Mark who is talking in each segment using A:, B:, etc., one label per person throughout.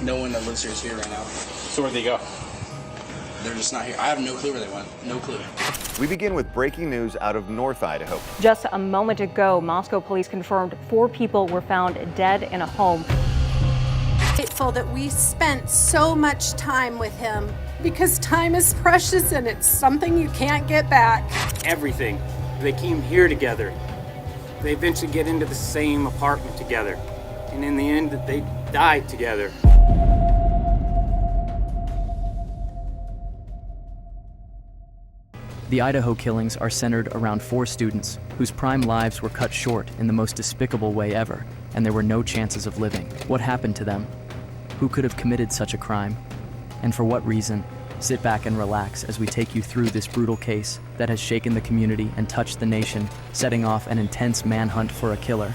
A: No one that lives here is here right now.
B: So where'd they go?
A: They're just not here. I have no clue where they went. No clue.
C: We begin with breaking news out of North Idaho.
D: Just a moment ago, Moscow police confirmed 4 people were found dead in a home.
E: Grateful that we spent so much time with him, because time is precious and it's something you can't get back.
F: Everything. They came here together. They eventually get into the same apartment together. And in the end, they died together.
G: The Idaho killings are centered around 4 students whose prime lives were cut short in the most despicable way ever, and there were no chances of living. What happened to them? Who could have committed such a crime? And for what reason? Sit back and relax as we take you through this brutal case that has shaken the community and touched the nation, setting off an intense manhunt for a killer.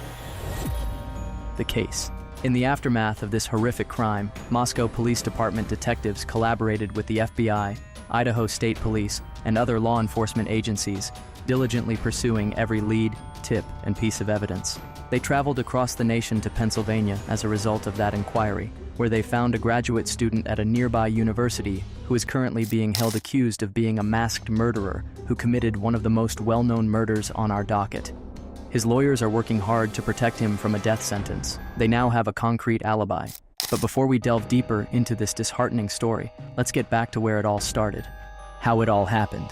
G: The case. In the aftermath of this horrific crime, Moscow Police Department detectives collaborated with the FBI, Idaho State Police, and other law enforcement agencies, diligently pursuing every lead, tip, and piece of evidence. They traveled across the nation to Pennsylvania as a result of that inquiry, where they found a graduate student at a nearby university who is currently being held accused of being a masked murderer who committed one of the most well-known murders on our docket. His lawyers are working hard to protect him from a death sentence. They now have a concrete alibi. But before we delve deeper into this disheartening story, let's get back to where it all started, how it all happened.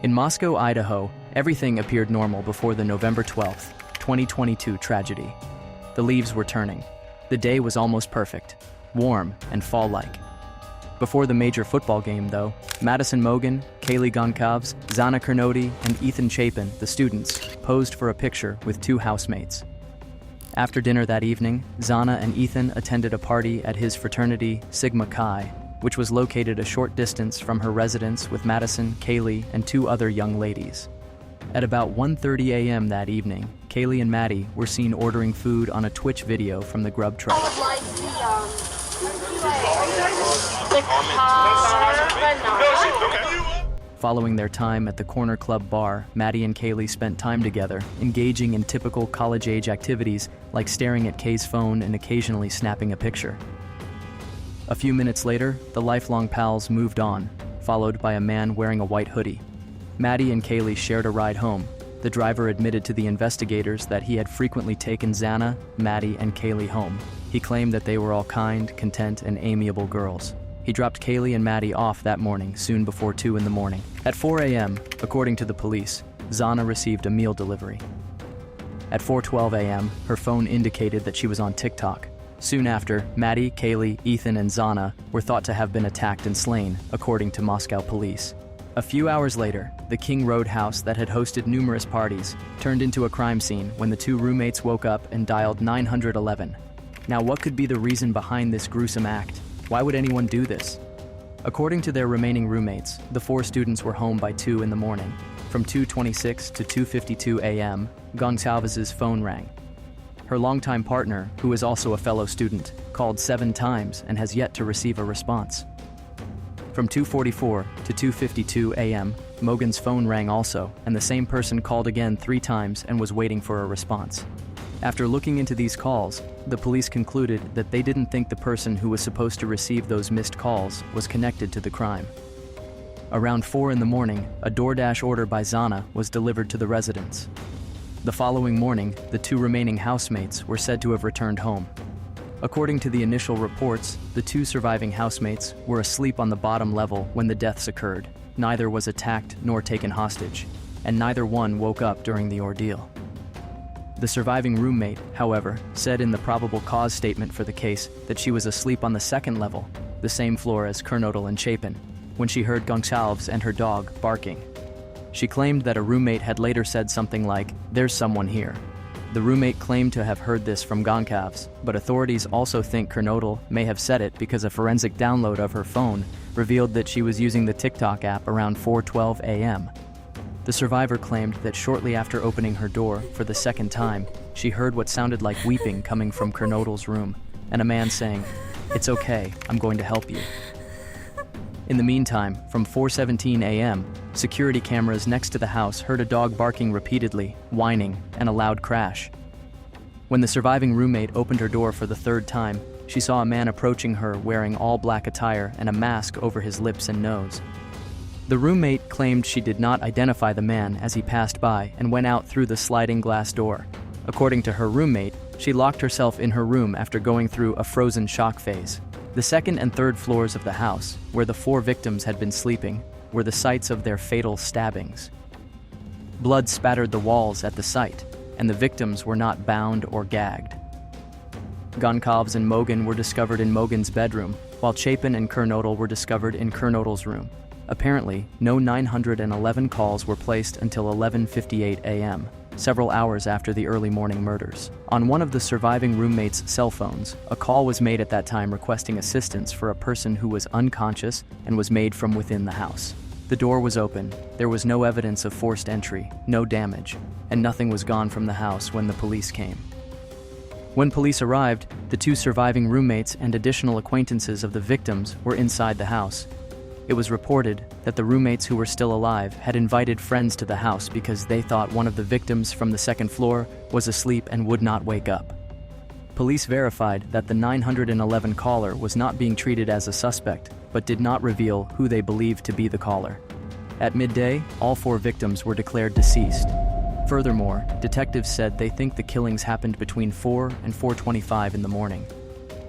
G: In Moscow, Idaho, everything appeared normal before the November 12th, 2022 tragedy. The leaves were turning. The day was almost perfect, warm and fall-like. Before the major football game, though, Madison Mogan, Kaylee Goncalves, Zana Kernody, and Ethan Chapin, the students, posed for a picture with 2 housemates. After dinner that evening, Zana and Ethan attended a party at his fraternity, Sigma Chi, which was located a short distance from her residence with Madison, Kaylee, and 2 other young ladies. At about 1:30 a.m. that evening, Kaylee and Maddie were seen ordering food on a Twitch video from the grub truck.
H: I would like the carbonara.
G: Following their time at the Corner Club bar, Maddie and Kaylee spent time together, engaging in typical college-age activities like staring at Kay's phone and occasionally snapping a picture. A few minutes later, the lifelong pals moved on, followed by a man wearing a white hoodie. Maddie and Kaylee shared a ride home. The driver admitted to the investigators that he had frequently taken Zana, Maddie, and Kaylee home. He claimed that they were all kind, content, and amiable girls. He dropped Kaylee and Maddie off that morning, soon before 2 in the morning. At 4 a.m., according to the police, Zana received a meal delivery. At 4:12 a.m., her phone indicated that she was on TikTok. Soon after, Maddie, Kaylee, Ethan, and Zana were thought to have been attacked and slain, according to Moscow police. A few hours later, the King Road house that had hosted numerous parties turned into a crime scene when the 2 roommates woke up and dialed 911. Now, what could be the reason behind this gruesome act? Why would anyone do this? According to their remaining roommates, the 4 students were home by 2 in the morning. From 2:26 to 2:52 a.m., Goncalves' phone rang. Her longtime partner, who is also a fellow student, called 7 times and has yet to receive a response. From 2:44 to 2:52 a.m., Mogan's phone rang also, and the same person called again 3 times and was waiting for a response. After looking into these calls, the police concluded that they didn't think the person who was supposed to receive those missed calls was connected to the crime. Around 4 in the morning, a DoorDash order by Zana was delivered to the residence. The following morning, the 2 remaining housemates were said to have returned home. According to the initial reports, the 2 surviving housemates were asleep on the bottom level when the deaths occurred. Neither was attacked nor taken hostage, and neither one woke up during the ordeal. The surviving roommate, however, said in the probable cause statement for the case that she was asleep on the 2nd level, the same floor as Kernodle and Chapin, when she heard Goncalves and her dog barking. She claimed that a roommate had later said something like, "There's someone here." The roommate claimed to have heard this from Goncalves, but authorities also think Kernodle may have said it because a forensic download of her phone revealed that she was using the TikTok app around 4:12 a.m. The survivor claimed that shortly after opening her door for the 2nd time, she heard what sounded like weeping coming from Kernodle's room, and a man saying, "It's okay, I'm going to help you." In the meantime, from 4:17 a.m., security cameras next to the house heard a dog barking repeatedly, whining, and a loud crash. When the surviving roommate opened her door for the 3rd time, she saw a man approaching her wearing all black attire and a mask over his lips and nose. The roommate claimed she did not identify the man as he passed by and went out through the sliding glass door. According to her roommate, she locked herself in her room after going through a frozen shock phase. The second and third floors of the house, where the 4 victims had been sleeping, were the sites of their fatal stabbings. Blood spattered the walls at the site, and the victims were not bound or gagged. Goncalves and Mogan were discovered in Mogan's bedroom, while Chapin and Kernodle were discovered in Kernodle's room. Apparently, no 911 calls were placed until 11:58 a.m., several hours after the early morning murders. On one of the surviving roommates' cell phones, a call was made at that time requesting assistance for a person who was unconscious and was made from within the house. The door was open, there was no evidence of forced entry, no damage, and nothing was gone from the house when the police came. When police arrived, the 2 surviving roommates and additional acquaintances of the victims were inside the house. It was reported that the roommates who were still alive had invited friends to the house because they thought one of the victims from the second floor was asleep and would not wake up. Police verified that the 911 caller was not being treated as a suspect, but did not reveal who they believed to be the caller. At midday, all 4 victims were declared deceased. Furthermore, detectives said they think the killings happened between 4 and 4:25 in the morning.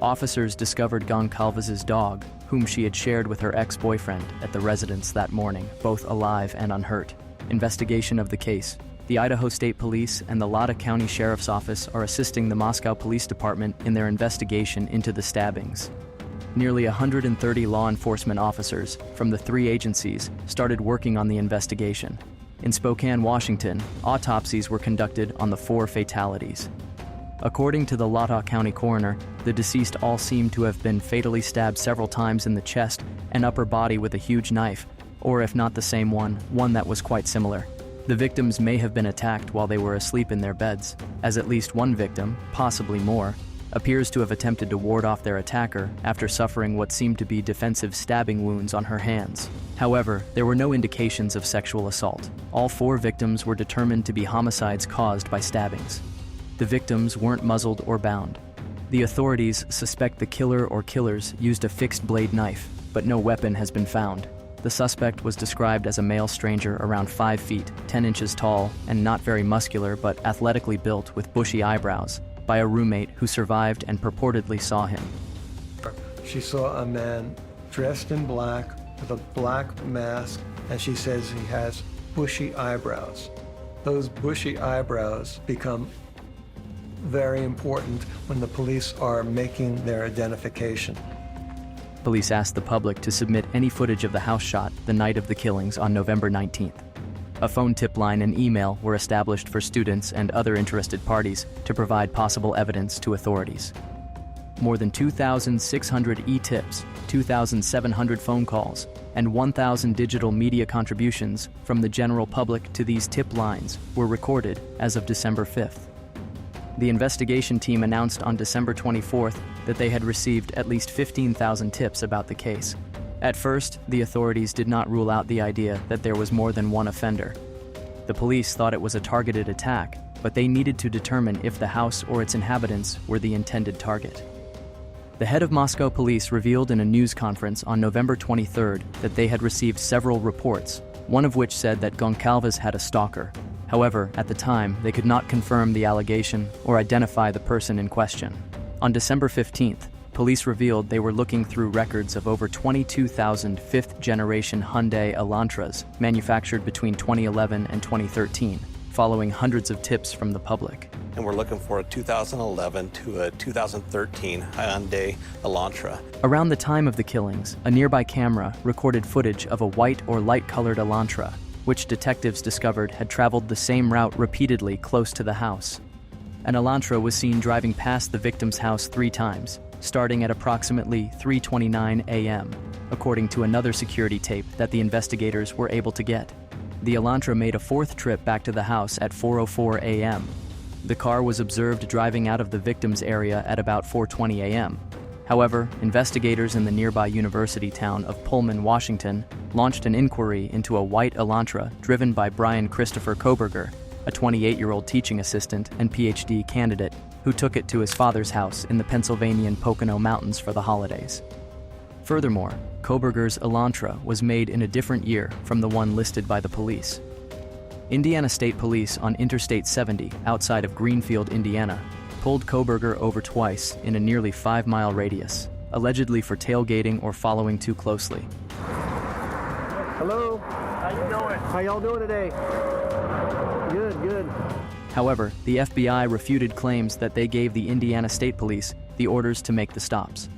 G: Officers discovered Goncalves's dog, whom she had shared with her ex-boyfriend at the residence that morning, both alive and unhurt. Investigation of the case. The Idaho State Police and the Lada County Sheriff's Office are assisting the Moscow Police Department in their investigation into the stabbings. Nearly 130 law enforcement officers from the 3 agencies started working on the investigation. In Spokane, Washington, autopsies were conducted on the 4 fatalities. According to the Lada County coroner, the deceased all seemed to have been fatally stabbed several times in the chest and upper body with a huge knife, or if not the same one that was quite similar. The victims may have been attacked while they were asleep in their beds, as at least one victim, possibly more, appears to have attempted to ward off their attacker after suffering what seemed to be defensive stabbing wounds on her hands. However, there were no indications of sexual assault. All 4 victims were determined to be homicides caused by stabbings. The victims weren't muzzled or bound. The authorities suspect the killer or killers used a fixed blade knife, but no weapon has been found. The suspect was described as a male stranger around 5 feet, 10 inches tall, and not very muscular but athletically built with bushy eyebrows, by a roommate who survived and purportedly saw him.
B: She saw a man dressed in black with a black mask, and she says he has bushy eyebrows. Those bushy eyebrows become very important when the police are making their identification.
G: Police asked the public to submit any footage of the house shot the night of the killings on November 19th. A phone tip line and email were established for students and other interested parties to provide possible evidence to authorities. More than 2,600 e-tips, 2,700 phone calls, and 1,000 digital media contributions from the general public to these tip lines were recorded as of December 5th. The investigation team announced on December 24th that they had received at least 15,000 tips about the case. At first, the authorities did not rule out the idea that there was more than one offender. The police thought it was a targeted attack, but they needed to determine if the house or its inhabitants were the intended target. The head of Moscow police revealed in a news conference on November 23rd that they had received several reports, one of which said that Goncalves had a stalker. However, at the time, they could not confirm the allegation or identify the person in question. On December 15th, police revealed they were looking through records of over 22,000 fifth-generation Hyundai Elantras manufactured between 2011 and 2013, following hundreds of tips from the public.
H: And we're looking for a 2011 to a 2013 Hyundai Elantra.
G: Around the time of the killings, a nearby camera recorded footage of a white or light-colored Elantra, which detectives discovered had traveled the same route repeatedly close to the house. An Elantra was seen driving past the victim's house 3 times, starting at approximately 3:29 a.m., according to another security tape that the investigators were able to get. The Elantra made a 4th trip back to the house at 4:04 a.m. The car was observed driving out of the victim's area at about 4:20 a.m. However, investigators in the nearby university town of Pullman, Washington, launched an inquiry into a white Elantra driven by Bryan Christopher Kohberger, a 28-year-old teaching assistant and PhD candidate who took it to his father's house in the Pennsylvanian Pocono Mountains for the holidays. Furthermore, Kohberger's Elantra was made in a different year from the one listed by the police. Indiana State Police on Interstate 70 outside of Greenfield, Indiana, pulled Kohberger over twice in a nearly 5-mile radius, allegedly for tailgating or following too closely.
B: Hello? How you doing? How y'all doing today? Good, good.
G: However, the FBI refuted claims that they gave the Indiana State Police the orders to make the stops.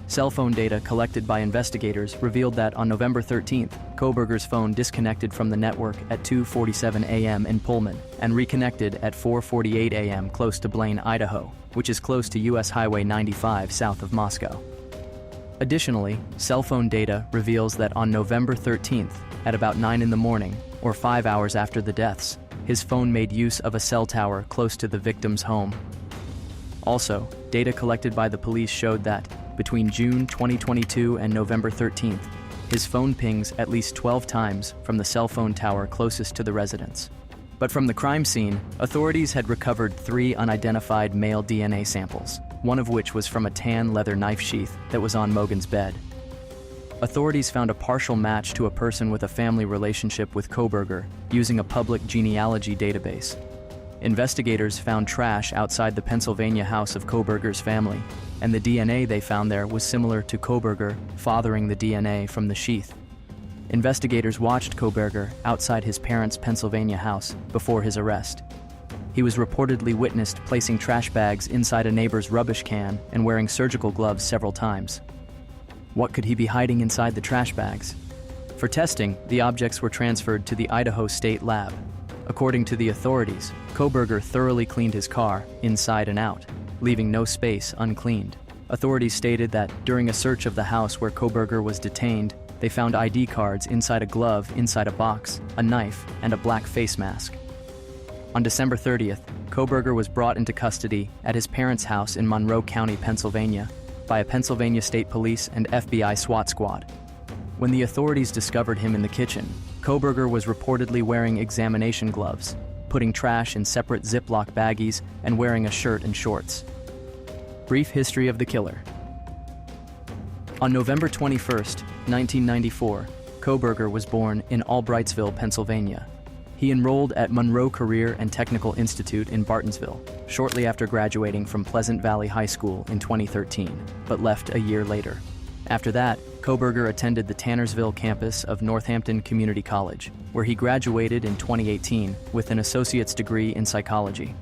G: Cell phone data collected by investigators revealed that on November 13th, Kohberger's phone disconnected from the network at 2:47 a.m. in Pullman and reconnected at 4:48 a.m. close to Blaine, Idaho, which is close to U.S. Highway 95 south of Moscow. Additionally, cell phone data reveals that on November 13th, at about 9 in the morning, or 5 hours after the deaths, his phone made use of a cell tower close to the victim's home. Also, data collected by the police showed that, between June 2022 and November 13th, his phone pings at least 12 times from the cell phone tower closest to the residence. But from the crime scene, authorities had recovered 3 unidentified male DNA samples, one of which was from a tan leather knife sheath that was on Mogen's bed. Authorities found a partial match to a person with a family relationship with Kohberger using a public genealogy database. Investigators found trash outside the Pennsylvania house of Kohberger's family, and the DNA they found there was similar to Kohberger fathering the DNA from the sheath. Investigators watched Kohberger outside his parents' Pennsylvania house before his arrest. He was reportedly witnessed placing trash bags inside a neighbor's rubbish can and wearing surgical gloves several times. What could he be hiding inside the trash bags? For testing, the objects were transferred to the Idaho State Lab. According to the authorities, Kohberger thoroughly cleaned his car, inside and out, leaving no space uncleaned. Authorities stated that during a search of the house where Kohberger was detained, they found ID cards inside a glove inside a box, a knife, and a black face mask. On December 30th, Kohberger was brought into custody at his parents' house in Monroe County, Pennsylvania, by a Pennsylvania State Police and FBI SWAT squad. When the authorities discovered him in the kitchen, Kohberger was reportedly wearing examination gloves, putting trash in separate Ziploc baggies, and wearing a shirt and shorts. Brief history of the killer. On November 21st, 1994, Kohberger was born in Albrightsville, Pennsylvania. He enrolled at Monroe Career and Technical Institute in Bartonsville shortly after graduating from Pleasant Valley High School in 2013, but left a year later. After that, Kohberger attended the Tannersville campus of Northampton Community College, where he graduated in 2018 with an associate's degree in psychology.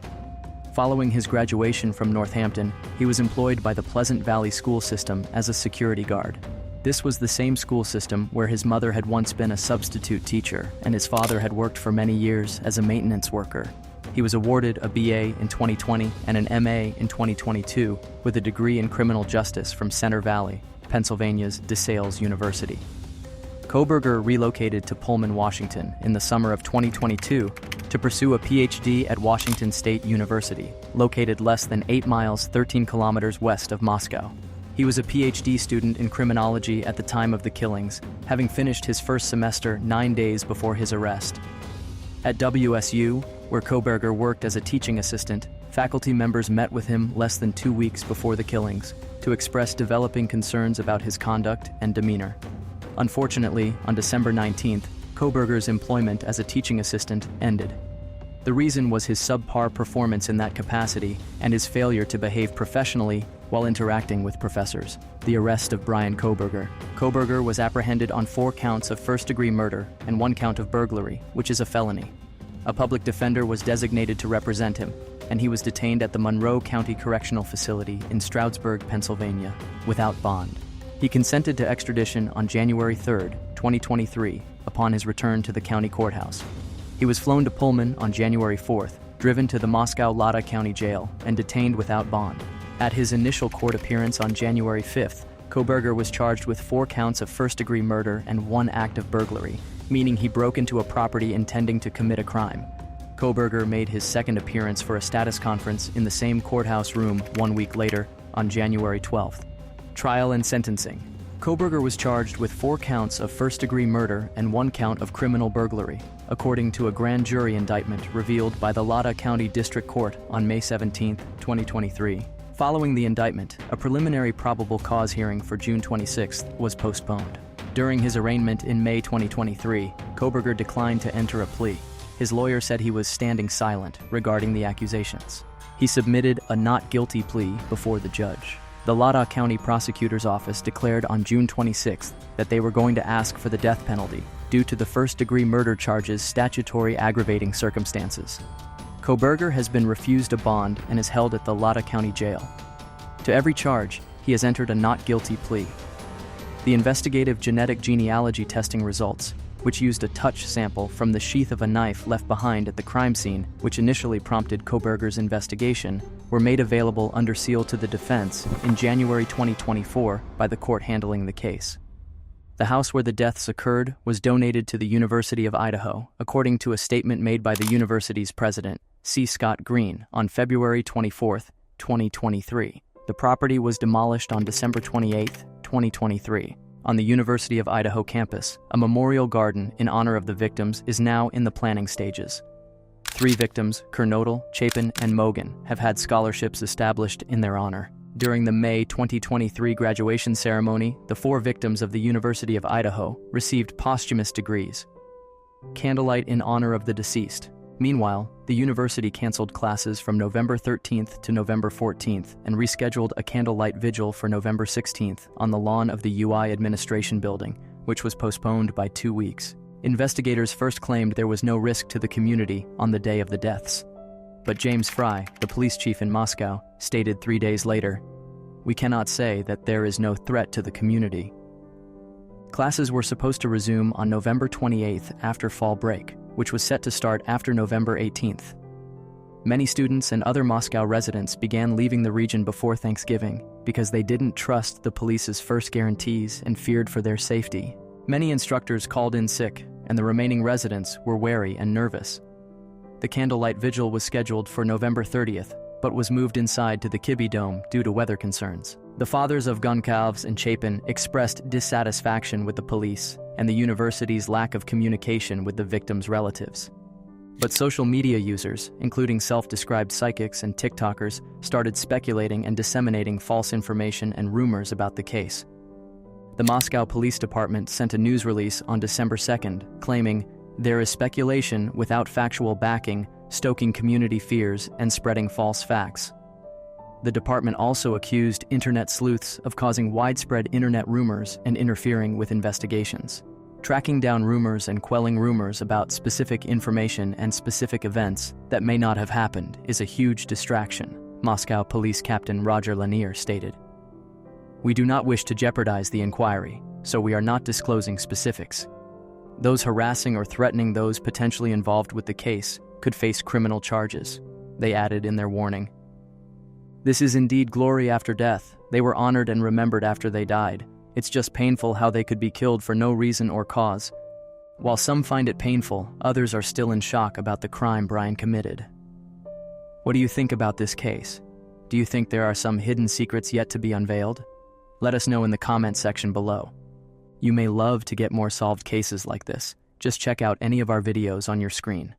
G: Following his graduation from Northampton, he was employed by the Pleasant Valley school system as a security guard. This was the same school system where his mother had once been a substitute teacher and his father had worked for many years as a maintenance worker. He was awarded a BA in 2020 and an MA in 2022 with a degree in criminal justice from Center Valley, Pennsylvania's DeSales University. Kohberger relocated to Pullman, Washington in the summer of 2022 to pursue a PhD at Washington State University, located less than 8 miles, 13 kilometers west of Moscow. He was a PhD student in criminology at the time of the killings, having finished his first semester 9 days before his arrest. At WSU, where Kohberger worked as a teaching assistant, faculty members met with him less than 2 weeks before the killings to express developing concerns about his conduct and demeanor. Unfortunately, on December 19th, Kohberger's employment as a teaching assistant ended. The reason was his subpar performance in that capacity and his failure to behave professionally while interacting with professors. The arrest of Bryan Kohberger. Kohberger was apprehended on 4 counts of first-degree murder and 1 count of burglary, which is a felony. A public defender was designated to represent him, and he was detained at the Monroe County Correctional Facility in Stroudsburg, Pennsylvania, without bond. He consented to extradition on January 3, 2023, upon his return to the county courthouse. He was flown to Pullman on January 4th, driven to the Moscow-Lada County Jail, and detained without bond. At his initial court appearance on January 5th, Kohberger was charged with 4 counts of first-degree murder and 1 act of burglary, meaning he broke into a property intending to commit a crime. Kohberger made his second appearance for a status conference in the same courthouse room 1 week later, on January 12th. Trial and sentencing. Kohberger was charged with 4 counts of first-degree murder and 1 count of criminal burglary. according to a grand jury indictment revealed by the Latah County District Court on May 17, 2023. Following the indictment, a preliminary probable cause hearing for June 26 was postponed. During his arraignment in May 2023, Kohberger declined to enter a plea. His lawyer said he was standing silent regarding the accusations. He submitted a not guilty plea before the judge. The Latah County Prosecutor's Office declared on June 26 that they were going to ask for the death penalty due to the first-degree murder charge's statutory aggravating circumstances. Kohberger has been refused a bond and is held at the Latah County Jail. To every charge, he has entered a not guilty plea. The investigative genetic genealogy testing results, which used a touch sample from the sheath of a knife left behind at the crime scene, which initially prompted Kohberger's investigation, were made available under seal to the defense in January 2024 by the court handling the case. The house where the deaths occurred was donated to the University of Idaho, according to a statement made by the university's president, C. Scott Green, on February 24, 2023. The property was demolished on December 28, 2023. On the University of Idaho campus, a memorial garden in honor of the victims is now in the planning stages. 3 victims, Kernodle, Chapin, and Mogan, have had scholarships established in their honor. During the May 2023 graduation ceremony, the 4 victims of the University of Idaho received posthumous degrees. Candlelight in honor of the deceased. Meanwhile, the university canceled classes from November 13th to November 14th and rescheduled a candlelight vigil for November 16th on the lawn of the UI Administration Building, which was postponed by 2 weeks. Investigators first claimed there was no risk to the community on the day of the deaths. But James Fry, the police chief in Moscow, stated 3 days later, "We cannot say that there is no threat to the community." Classes were supposed to resume on November 28th after fall break, which was set to start after November 18th. Many students and other Moscow residents began leaving the region before Thanksgiving because they didn't trust the police's first guarantees and feared for their safety. Many instructors called in sick, and the remaining residents were wary and nervous. The candlelight vigil was scheduled for November 30th, but was moved inside to the Kibbe Dome due to weather concerns. The fathers of Goncalves and Chapin expressed dissatisfaction with the police and the university's lack of communication with the victims' relatives. But social media users, including self-described psychics and TikTokers, started speculating and disseminating false information and rumors about the case. The Moscow Police Department sent a news release on December 2nd, claiming, "There is speculation without factual backing, stoking community fears and spreading false facts." The department also accused internet sleuths of causing widespread internet rumors and interfering with investigations. Tracking down rumors and quelling rumors about specific information and specific events that may not have happened is a huge distraction, Moscow Police Captain Roger Lanier stated. "We do not wish to jeopardize the inquiry, so we are not disclosing specifics. Those harassing or threatening those potentially involved with the case could face criminal charges," they added in their warning. "This is indeed glory after death. They were honored and remembered after they died. It's just painful how they could be killed for no reason or cause. While some find it painful, others are still in shock about the crime Bryan committed." What do you think about this case? Do you think there are some hidden secrets yet to be unveiled? Let us know in the comment section below. You may love to get more solved cases like this. Just check out any of our videos on your screen.